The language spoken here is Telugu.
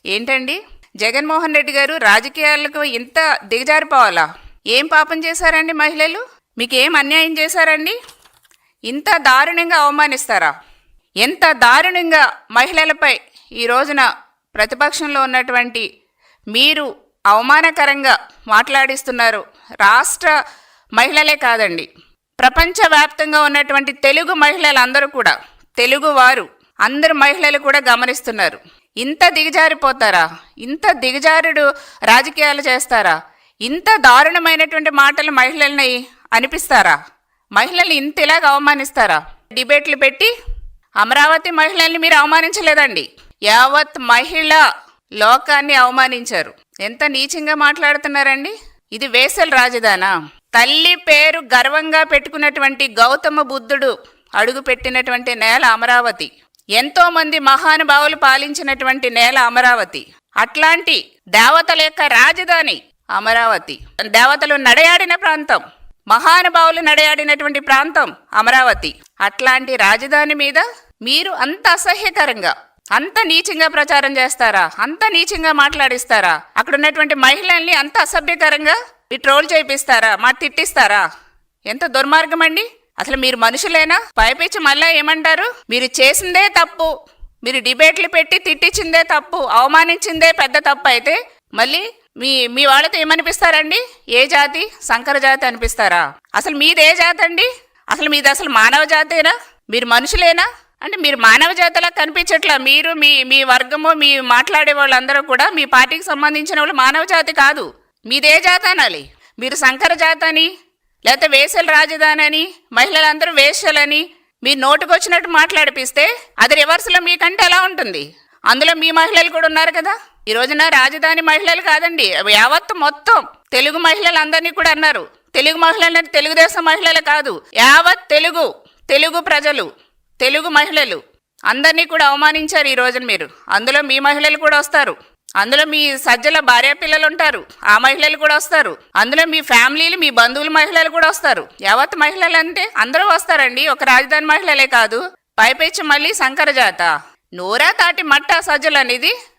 ఏంటండి, జగన్మోహన్ రెడ్డి గారు రాజకీయాలకు ఇంత దిగజారిపోవాలా? ఏం పాపం చేశారండి మహిళలు? మీకు ఏం అన్యాయం చేశారండి? ఇంత దారుణంగా అవమానిస్తారా? ఎంత దారుణంగా మహిళలపై ఈ రోజున ప్రతిపక్షంలో ఉన్నటువంటి మీరు అవమానకరంగా మాట్లాడిస్తున్నారు. రాష్ట్ర మహిళలే కాదండి, ప్రపంచవ్యాప్తంగా ఉన్నటువంటి తెలుగు మహిళలందరూ కూడా, తెలుగువారు అందరు మహిళలు కూడా గమనిస్తున్నారు. ఇంత దిగజారిపోతారా? ఇంత దిగజారుడు రాజకీయాలు చేస్తారా? ఇంత దారుణమైనటువంటి మాటలు మహిళల్ని అనిపిస్తారా? మహిళల్ని ఇంత ఇలాగ అవమానిస్తారా? డిబేట్లు పెట్టి అమరావతి మహిళల్ని మీరు అవమానించలేదండి, యావత్ మహిళ లోకాన్ని అవమానించారు. ఎంత నీచంగా మాట్లాడుతున్నారండి. ఇది వేసల రాజధానా? తల్లి పేరు గర్వంగా పెట్టుకున్నటువంటి గౌతమ బుద్ధుడు అడుగు పెట్టినటువంటి నేల అమరావతి. ఎంతో మంది మహానుభావులు పాలించినటువంటి నేల అమరావతి. అట్లాంటి దేవతల యొక్క రాజధాని అమరావతి. దేవతలు నడయాడిన ప్రాంతం, మహానుభావులు నడయాడినటువంటి ప్రాంతం అమరావతి. అట్లాంటి రాజధాని మీద మీరు అంత అసహ్యకరంగా, అంత నీచంగా ప్రచారం చేస్తారా? అంత నీచంగా మాట్లాడిస్తారా? అక్కడ ఉన్నటువంటి మహిళల్ని అంత అసభ్యకరంగా ట్రోల్ చేపిస్తారా? తిట్టిస్తారా? ఎంత దుర్మార్గం అండి. అసలు మీరు మనుషులేనా? పైపించి మళ్ళా ఏమంటారు? మీరు చేసిందే తప్పు, మీరు డిబేట్లు పెట్టి తిట్టించిందే తప్పు, అవమానించిందే పెద్ద తప్పు అయితే మళ్ళీ మీ వాళ్ళతో ఏమనిపిస్తారండి? ఏ జాతి? సంకర జాతి అనిపిస్తారా? అసలు మీదే జాతి అండి? అసలు మీది అసలు మానవ జాతేనా? మీరు మనుషులేనా? అంటే మీరు మానవ జాతిలా కనిపించట్లా. మీరు మీ వర్గము, మీ మాట్లాడే వాళ్ళందరూ కూడా మీ పార్టీకి సంబంధించిన వాళ్ళు మానవ జాతి కాదు. మీదే జాతి అనాలి. మీరు సంకర జాతి అని, లేకపోతే వేసల రాజధాని అని, మహిళలందరూ వేశ్యలని మీ నోటుకొచ్చినట్టు మాట్లాడిపిస్తే అది రివర్స్లో మీకంటే ఎలా ఉంటుంది? అందులో మీ మహిళలు కూడా ఉన్నారు కదా. ఈ రోజున రాజధాని మహిళలు కాదండి, యావత్ మొత్తం తెలుగు మహిళలందరినీ కూడా అన్నారు. తెలుగు మహిళలు తెలుగుదేశం మహిళలు కాదు, యావత్ తెలుగు ప్రజలు, తెలుగు మహిళలు అందరినీ కూడా అవమానించారు ఈ రోజున మీరు. అందులో మీ మహిళలు కూడా వస్తారు, అందులో మీ సజ్జల భార్య పిల్లలు ఉంటారు, ఆ మహిళలు కూడా వస్తారు, అందులో మీ ఫ్యామిలీలు, మీ బంధువుల మహిళలు కూడా వస్తారు. యావత్ మహిళలు అంటే అందరూ వస్తారండి, ఒక రాజధాని మహిళలే కాదు. పైపెచ్చి మళ్ళీ సంకర జాత, నోరా తాటి మట్ట సజ్జలు అనేది